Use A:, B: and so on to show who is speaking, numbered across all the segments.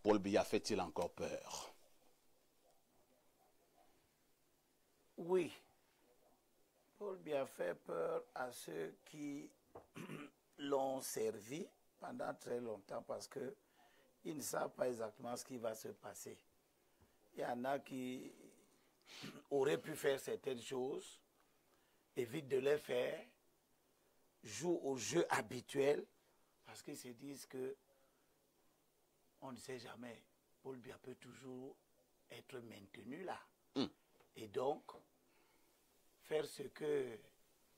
A: Paul Biya fait-il encore peur?
B: Oui. Paul Biya fait peur à ceux qui l'ont servi pendant très longtemps parce que ils ne savent pas exactement ce qui va se passer. Il y en a qui auraient pu faire certaines choses, évitent de les faire, jouent au jeu habituel parce qu'ils se disent que on ne sait jamais, Paul Biya peut toujours être maintenu là. Et donc, faire ce que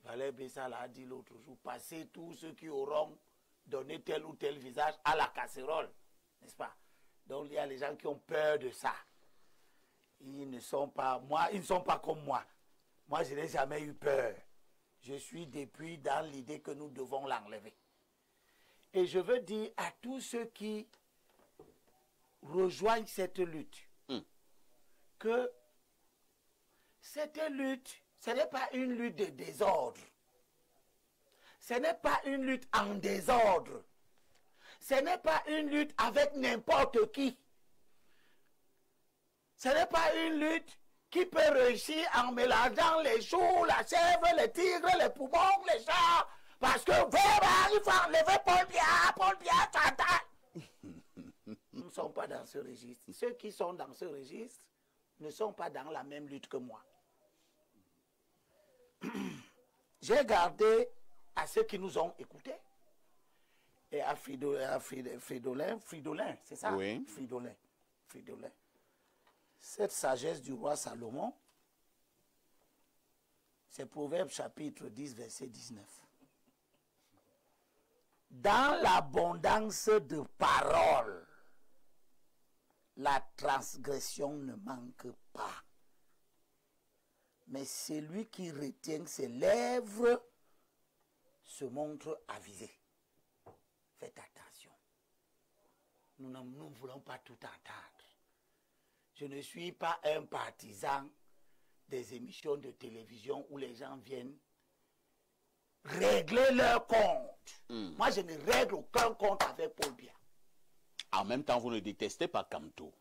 B: Valère Bessala a dit l'autre jour, passer tous ceux qui auront donné tel ou tel visage à la casserole, n'est-ce pas? Donc il y a les gens qui ont peur de ça. Ils ne sont pas, ils ne sont pas comme moi. Moi, je n'ai jamais eu peur. Je suis depuis dans l'idée que nous devons l'enlever. Et je veux dire à tous ceux qui rejoignent cette lutte, que cette lutte, ce n'est pas une lutte de désordre. Ce n'est pas une lutte en désordre. Ce n'est pas une lutte avec n'importe qui. Ce n'est pas une lutte qui peut réussir en mélangeant les choux, la chèvre, les tigres, les poumons, les chats. Parce que vraiment, il faut enlever Paul Biya, Nous ne sommes pas dans ce registre. Ceux qui sont dans ce registre ne sont pas dans la même lutte que moi. J'ai gardé à ceux qui nous ont écoutés et à Fridolin, c'est ça?
A: Oui.
B: Fridolin. Cette sagesse du roi Salomon, c'est Proverbe chapitre 10, verset 19. Dans l'abondance de paroles, la transgression ne manque pas. Mais celui qui retient ses lèvres se montre avisé. Faites attention. Nous ne voulons pas tout entendre. Je ne suis pas un partisan des émissions de télévision où les gens viennent régler leur compte. Moi, je ne règle aucun compte avec Paul Biya.
A: En même temps, vous ne détestez pas Kamto.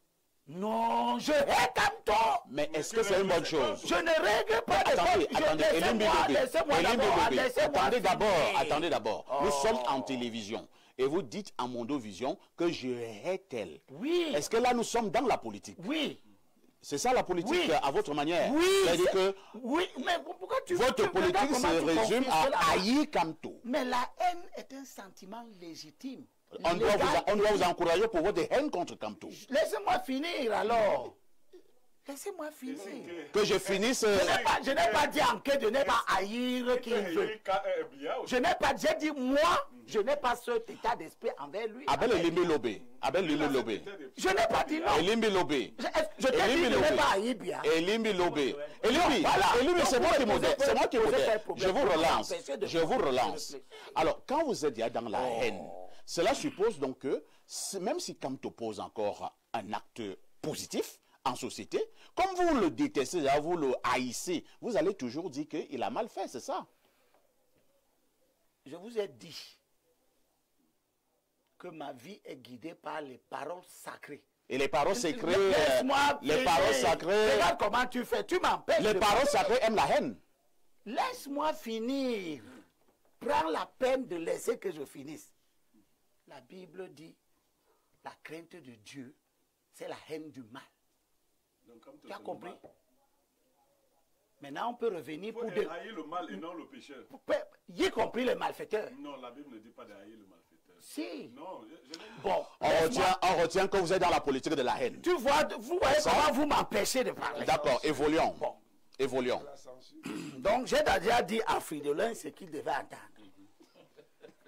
B: Non, je hais Kamto.
A: Mais est-ce que c'est une bonne chose?
B: Je ne règle pas.
A: Attendez d'abord. Nous sommes en télévision. Et vous dites à Mondovision que je hais tel.
B: Oui.
A: Est-ce que là, nous sommes dans la politique?
B: Oui.
A: C'est ça la politique à votre manière?
B: Oui.
A: C'est-à-dire que
B: mais pourquoi
A: votre politique se résume à haïr Kamto.
B: Mais la haine est un sentiment légitime.
A: On doit vous encourager pour votre haine contre Kamto.
B: Laissez-moi finir alors. Laissez-moi finir.
A: Que je finisse.
B: Je n'ai pas dit en que de ne pas haïr qui veut. Je n'ai pas dit moi, je n'ai pas cet état d'esprit envers lui.
A: Abel Elimbi Lobé.
B: Je n'ai pas dit non.
A: Elimbi Lobé.
B: Je t'ai dit de ne pas haïr bien.
A: Elimbi Lobé. Elimbi, c'est moi qui modère. C'est moi qui modère. Je vous relance. Alors, quand vous êtes dans la haine, cela suppose donc que même si Kamto pose encore un acte positif en société, comme vous le détestez, vous le haïssez, vous allez toujours dire qu'il a mal fait, c'est ça?
B: Je vous ai dit que ma vie est guidée par les paroles sacrées.
A: Et les paroles sacrées,
B: regarde comment tu fais, tu m'empêches.
A: Les paroles sacrées aiment la haine.
B: Laisse-moi finir. Prends la peine de laisser que je finisse. La Bible dit, la crainte de Dieu, c'est la haine du mal. Tu as compris? Maintenant, on peut revenir pour
C: haïr le mal et non le pécheur.
B: Y compris les malfaiteurs.
C: Non, la Bible ne dit pas de haïr le malfaiteur.
B: Si.
C: Non,
B: bon,
A: on retient que vous êtes dans la politique de la haine.
B: Tu vois, vous voyez comment vous m'empêchez de parler.
A: D'accord, évoluons.
B: Bon.
A: Évoluons.
B: Donc, j'ai déjà dit à Fridolin ce qu'il devait entendre.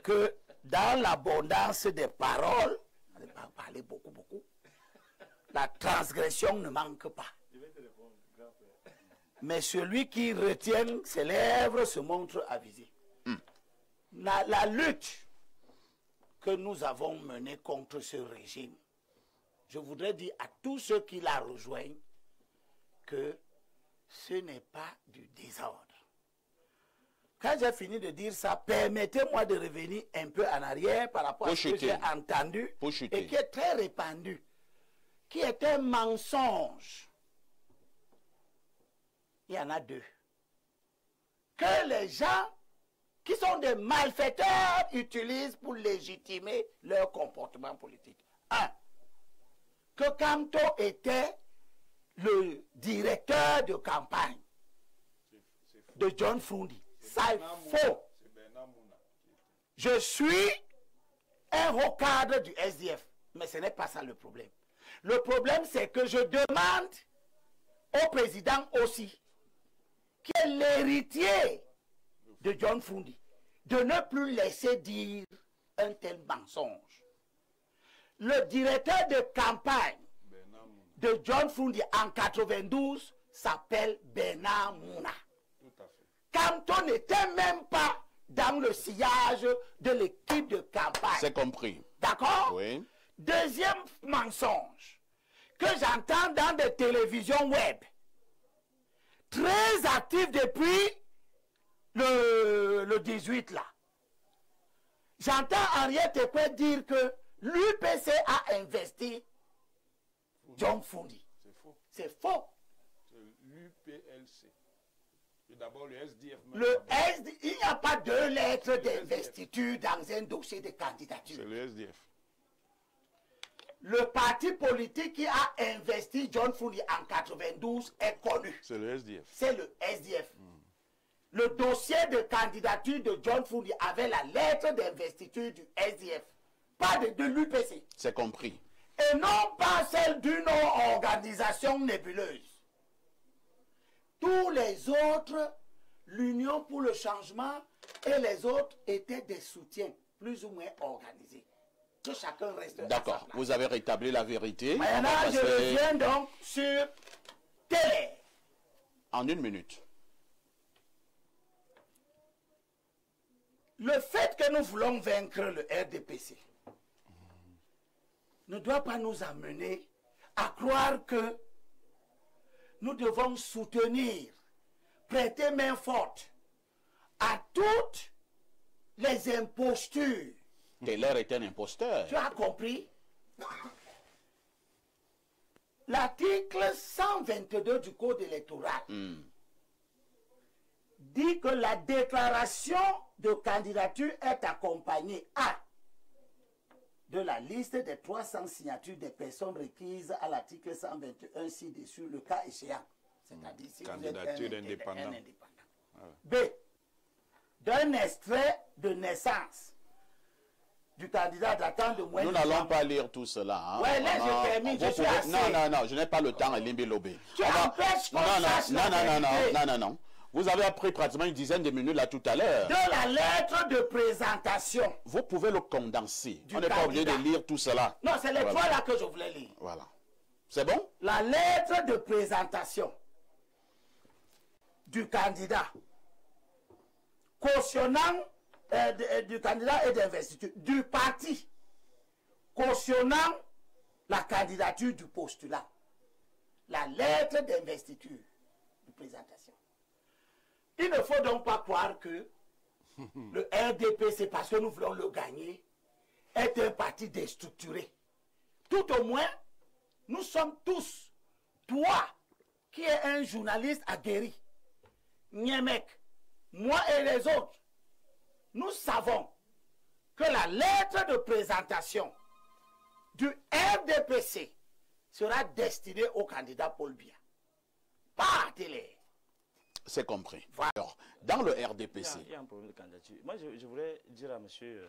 B: Que dans l'abondance des paroles, on ne va pas parler beaucoup, la transgression ne manque pas. Mais celui qui retient ses lèvres se montre avisé. La lutte que nous avons menée contre ce régime, je voudrais dire à tous ceux qui la rejoignent que ce n'est pas du désordre. Quand j'ai fini de dire ça, permettez-moi de revenir un peu en arrière par rapport à ce que j'ai entendu et qui est très répandu. qui est un mensonge, il y en a deux. Que les gens qui sont des malfaiteurs utilisent pour légitimer leur comportement politique. Un, que Kamto était le directeur de campagne de John Frundi. Ça est faux. Je suis un haut cadre du SDF, mais ce n'est pas ça le problème. Le problème, c'est que je demande au président aussi, qui est l'héritier de John Frundi, de ne plus laisser dire un tel mensonge. Le directeur de campagne de John Frundi en 92 s'appelle Bernard Mouna. Kamto n'était même pas dans le sillage de l'équipe de campagne.
A: C'est compris.
B: D'accord?
A: Oui.
B: Deuxième mensonge que j'entends dans des télévisions web, très actif depuis le 18 là. J'entends Henriette Ekwe dire que l'UPC a investi John Frundi.
D: C'est faux.
B: C'est faux.
D: C'est l'UPLC. Et d'abord le SDF.
B: Il n'y a pas deux lettres d'investiture dans un dossier de candidature.
D: C'est le SDF.
B: Le parti politique qui a investi John Frundi en 92 est connu.
D: C'est le SDF.
B: C'est le SDF. Le dossier de candidature de John Frundi avait la lettre d'investiture du SDF, pas de l'UPC.
A: C'est compris.
B: Et non pas celle d'une organisation nébuleuse. Tous les autres, l'Union pour le changement et les autres étaient des soutiens plus ou moins organisés. Que chacun reste à sa
A: D'accord,
B: place.
A: vous avez rétabli la vérité.
B: Maintenant,
A: On va
B: je
A: passer
B: reviens donc sur télé.
A: en 1 minute.
B: Le fait que nous voulons vaincre le RDPC ne doit pas nous amener à croire que nous devons soutenir, prêter main forte à toutes les impostures.
A: Teller est un imposteur.
B: Tu as compris? L'article 122 du Code électoral dit que la déclaration de candidature est accompagnée A, de la liste des 300 signatures des personnes requises à l'article 121 ci-dessus, le cas échéant. C'est-à-dire si
D: Candidature
B: vous êtes
D: indépendant.
B: un indépendant. B, d'un extrait de naissance du candidat datant de moins
A: Nous
B: de
A: n'allons
B: 3
A: pas lire tout cela. Hein.
B: Ouais, là,
A: Vraiment,
B: je termine,
A: vous
B: je suis
A: pouvez-
B: assez.
A: Non, je n'ai pas le temps, Elimbi Lobé.
B: Tu empêches qu'on sache la vérité.
A: Non. Vous avez pris pratiquement une dizaine de minutes là tout à l'heure.
B: De la lettre de présentation.
A: Vous pouvez le condenser.
B: Du
A: On n'est pas obligé de
B: candidat.
A: lire tout cela.
B: Non, c'est les
A: Voilà.
B: trois là que je voulais lire.
A: Voilà. C'est bon?
B: La lettre de présentation du candidat cautionnant du candidat et d'investiture du parti cautionnant la candidature du postulat. La lettre d'investiture de présentation. Il ne faut donc pas croire que le RDP, c'est parce que nous voulons le gagner, est un parti déstructuré. Tout au moins, nous sommes tous, toi qui es un journaliste aguerri, Niemek, moi et les autres, nous savons que la lettre de présentation du RDPC sera destinée au candidat Paul Biya. Pas à télé.
A: C'est compris.
B: Voilà.
A: Alors, dans le RDPC,
E: Il y a un problème de candidature. Moi, je voulais dire à monsieur,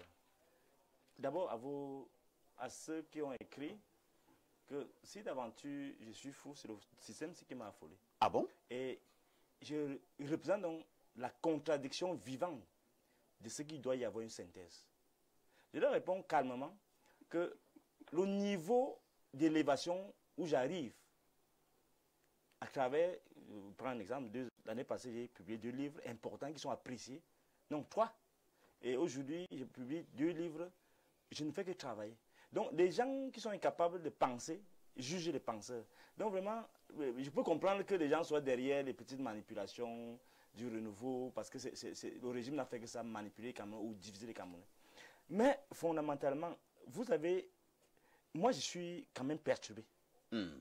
E: d'abord à ceux qui ont écrit, que si d'aventure je suis fou, c'est le système qui m'a affolé.
A: ah bon?
E: Et je représente donc la contradiction vivante de ce qu'il doit y avoir une synthèse. Je leur réponds calmement que le niveau d'élévation où j'arrive, à travers, je prends un exemple, l'année passée, j'ai publié 2 livres importants qui sont appréciés, non 3. Et aujourd'hui, je publie 2 livres, je ne fais que travailler. Donc, des gens qui sont incapables de penser, jugent les penseurs. Donc, vraiment, je peux comprendre que les gens soient derrière les petites manipulations du renouveau, parce que le régime n'a fait que ça, manipuler les Camerounais ou diviser les Camerounais. Mais, fondamentalement, vous avez... Moi, je suis quand même perturbé.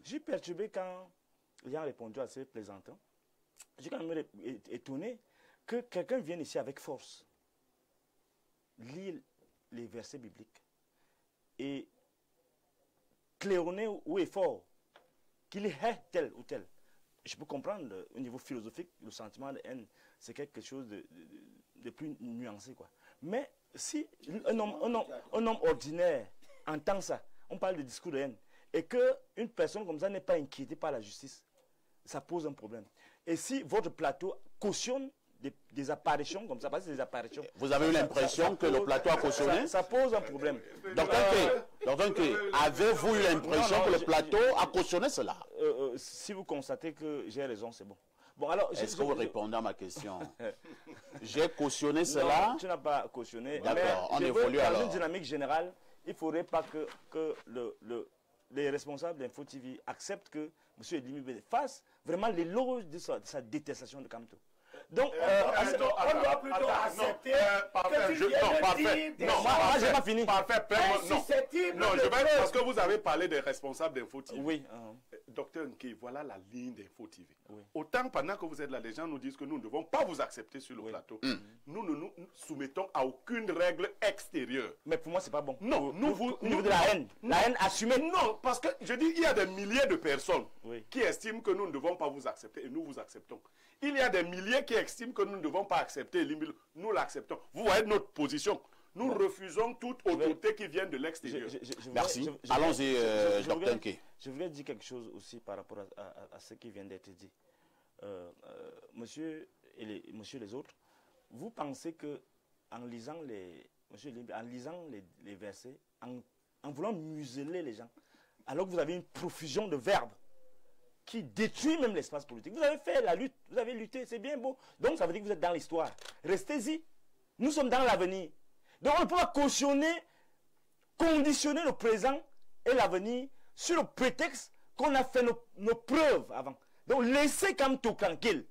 E: J'ai perturbé quand ils ont répondu à ces plaisantins. J'ai quand même étonné que quelqu'un vienne ici avec force, lire les versets bibliques et claironner ou est fort qu'il est tel ou tel. Je peux comprendre au niveau philosophique, le sentiment de haine, c'est quelque chose de plus nuancé, quoi. Mais si un homme ordinaire entend ça, on parle de discours de haine, et qu'une personne comme ça n'est pas inquiétée par la justice, ça pose un problème. Et si votre plateau cautionne des apparitions comme ça, parce que c'est des apparitions.
A: Vous avez eu l'impression que le plateau a cautionné?
E: Ça pose un problème.
A: Docteur Nké, avez-vous eu l'impression que le plateau a cautionné cela?
E: Si vous constatez que j'ai raison, c'est bon. Bon, alors,
A: est-ce que vous répondez à ma question? J'ai cautionné cela?
E: Non, tu n'as pas cautionné.
A: D'accord, on évolue alors.
E: Dans une dynamique générale, il ne faudrait pas que les responsables d'Info TV acceptent que M. Edimi fasse vraiment l'éloge de sa détestation de Kamto. Donc,
B: on doit plutôt accepter que tu viennes de dire des
E: moi, j'ai pas fini.
C: Parfait. Non, je vais, parce que vous avez parlé des responsables d'Info TV.
E: Oui.
C: Docteur Nké, voilà la ligne d'Info TV.
E: Oui.
C: Autant pendant que vous êtes là, les gens nous disent que nous ne devons pas vous accepter sur le plateau. Nous ne nous soumettons à aucune règle extérieure.
E: Mais pour moi, c'est pas bon.
C: Non,
E: au niveau de la haine. La haine assumée.
C: Non, parce que je dis, il y a des milliers de personnes qui estiment que nous ne devons pas vous accepter et nous vous acceptons. Il y a des milliers qui estiment que nous ne devons pas accepter. Nous l'acceptons. Vous voyez notre position. Nous refusons toute autorité qui vient de l'extérieur.
A: Merci. Allons-y, Dr Nké.
E: Je voulais dire quelque chose aussi par rapport à ce qui vient d'être dit. Monsieur et les autres, vous pensez que en lisant les versets, en voulant museler les gens, alors que vous avez une profusion de verbes qui détruit même l'espace politique. Vous avez fait la lutte, vous avez lutté, c'est bien beau. Donc ça veut dire que vous êtes dans l'histoire. Restez-y. Nous sommes dans l'avenir. Donc on ne peut pas cautionner, conditionner le présent et l'avenir sur le prétexte qu'on a fait nos preuves avant. Donc laissez Kamto tranquille.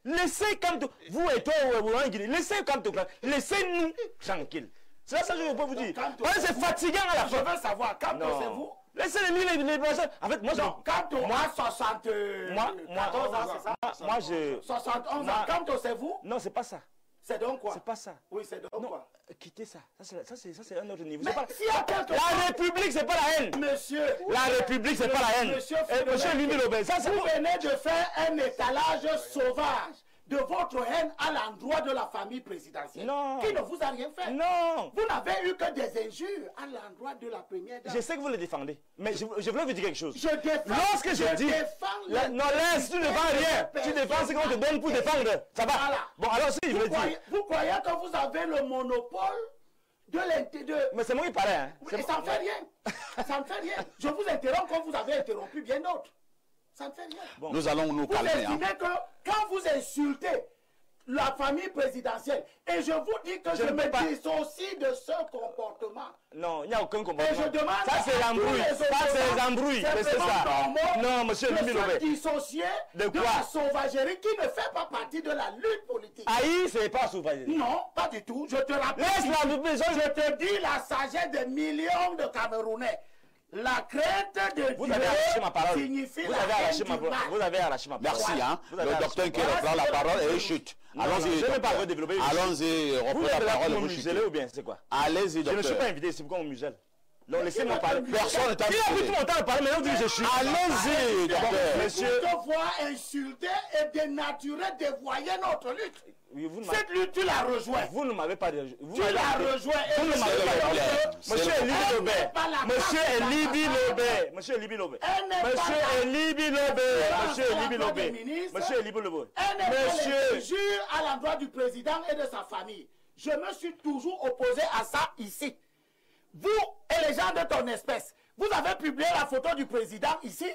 E: Laissez Kamto, vous et toi, laissez Kamto tranquille. Laissez-nous tranquille. C'est ça que je peux vous dire. C'est fatigant à la fin.
B: Je veux savoir, Kamto, c'est vous?
E: Laissez les personnes. En fait, moi,
B: Kamto, moi, 74 ans, c'est ça?
E: Moi, je...
B: 71 ans, Kamto, c'est vous?
E: Non, c'est pas ça.
B: C'est donc quoi?
E: C'est pas ça.
B: Oui, c'est donc quoi?
E: Quittez ça. Ça, c'est un autre niveau.
B: Mais s'il y a quelque
E: la République, c'est pas la haine.
B: Monsieur.
E: La République, c'est pas la haine. Monsieur Limi Lobé, ça,
B: vous venez de faire un étalage sauvage de votre haine à l'endroit de la famille présidentielle.
E: Non.
B: Qui ne vous a rien fait.
E: Non.
B: Vous n'avez eu que des injures à l'endroit de la première dame.
E: Je sais que vous le défendez, mais je voulais vous dire quelque chose.
B: Je défends.
E: Lorsque je dis... Non, laisse, tu ne défends rien. Tu défends ce qu'on te donne pour défendre. Ça va.
B: Voilà.
E: Bon, alors si je veux dire...
B: Vous croyez que vous avez le monopole de l'intérêt.
E: Mais c'est moi qui parlais. Hein.
B: Oui, ça ne fait rien. Ça ne fait rien. Je vous interromps comme vous avez interrompu bien d'autres. Ça ne fait rien.
A: Bon. Nous allons nous calmer.
B: Vous estimez que quand vous insultez la famille présidentielle, et je vous dis que je me dissocie de ce comportement.
E: Non, il n'y a aucun comportement.
B: Et je demande
E: ça c'est l'embrouille. Ça c'est l'embrouille. C'est ça. Non, monsieur Limi Lobé.
B: Dissocier de la sauvagerie qui ne fait pas partie de la lutte politique.
E: Aïe, c'est pas sauvagerie.
B: Non, pas du tout. Je te rappelle. Je te dis la sagesse des millions de Camerounais. La crainte de
E: vous avez arraché ma parole.
B: Signifie
E: vous avez arraché ma parole. Vous avez arraché ma parole.
A: Merci, hein. Le docteur qui reprend la parole et chute.
E: Allons-y. Je ne vais pas vous développer.
A: Allons-y, reprends la parole et vous
E: chutez. Ou bien c'est quoi?
A: Allez-y, docteur.
E: Je ne suis pas invité, c'est pourquoi on muselle. Donc laissez-moi parler.
A: Personne n'est invité.
E: Il a pris tout mon temps de parler, maintenant vous dites que je suis.
A: Allez-y, docteur.
B: Monsieur. Vous devoir insulter et dénaturer, dévoyer notre lutte.
E: Oui,
B: cette lutte, tu la rejoins.
E: Vous ne m'avez pas rejoint.
B: Tu la rejoins.
E: Vous ne m'avez pas rejoint. Monsieur Elibi Lobé. Monsieur Elibi Lobé. Monsieur Elibi Lobé. Monsieur Elibi Lobé. Monsieur Elibi Lobé. Monsieur Elibi Lobé.
B: Monsieur. Jure à l'endroit du président et de sa famille. Je me suis toujours opposé à ça ici. Vous et les gens de ton espèce, vous avez publié la photo du président ici,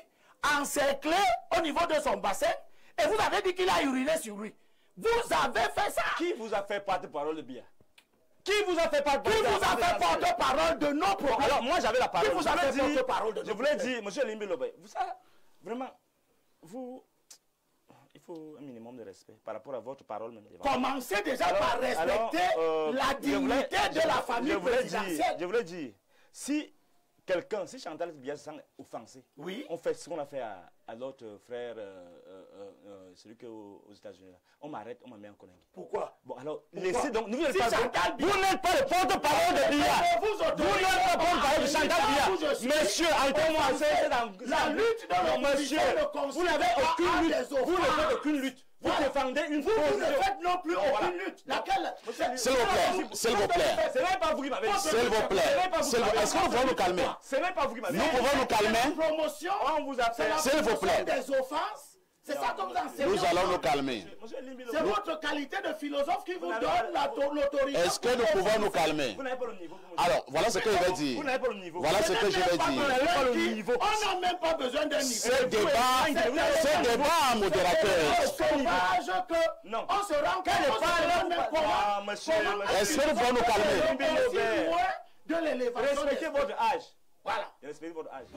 B: encerclé au niveau de son bassin, et vous avez dit qu'il a uriné sur lui. Vous avez fait ça.
E: Qui vous a fait porte-parole de bien? Qui vous a fait
B: porte-parole de nos problèmes?
E: Alors moi j'avais la parole.
B: Qui vous a fait porte-parole de nos problèmes?
E: Je voulais dire, monsieur Limbi Lobé, vous savez, vraiment, vous... Il faut un minimum de respect par rapport à votre parole même.
B: Commencez déjà par respecter la dignité de la famille présidentielle.
E: Je voulais dire, si quelqu'un, si Chantal Biya se sent offensé,
B: Oui.
E: on fait ce qu'on a fait à l'autre frère, celui qui est aux États-Unis. On m'arrête, on m'a mis en connect.
B: Pourquoi?
E: Bon, alors, laissez donc. Vous n'êtes
B: Si
E: pas,
B: Chantal Biya-
E: vous n'êtes pas le porte-parole de Biya.
B: Vous
E: Vous n'êtes pas le porte-parole de Chantal Biya. Monsieur, arrêtez-moi, c'est dans.
B: La lutte dans
E: non, monsieur, vous n'avez aucune lutte. Vous ne faites aucune lutte. Vous défendez une
B: Vous
E: position.
B: ne faites non plus aucune lutte. Laquelle?
A: S'il vous plaît, s'il vous plaît.
E: Ce n'est pas vous qui m'avez dit.
A: S'il vous plaît. Est-ce que nous pouvons nous calmer?
E: Ce n'est pas vous qui m'avez dit.
A: Nous pouvons nous calmer?
B: Promotion.
E: On vous a fait.
B: C'est
A: S'il
B: la
A: vous plaît.
B: promotion des offenses. C'est ça comme ça.
A: Nous allons nous calmer.
E: Monsieur Limbilo,
B: C'est votre qualité de philosophe qui vous donne l'autorité.
A: Est-ce que nous pouvons nous calmer?
E: vous n'avez pas le niveau.
A: Alors, voilà ce que je vais dire.
E: Vous n'avez pas le niveau.
A: Voilà ce que je vais
E: Vous
A: dire.
E: n'avez pas le niveau.
B: On n'a même pas besoin d'un niveau.
A: Ce débat en modérateur.
B: Sauvage que
E: Non.
B: on se rend compte
E: Quel est
B: on se demande même
E: Ah, monsieur,
B: comment
A: Est-ce que nous pouvons nous calmer?
B: on est aussi loin de l'élévation
E: Respectez
B: des-
E: votre âge.
B: Voilà.
E: Respectez votre âge.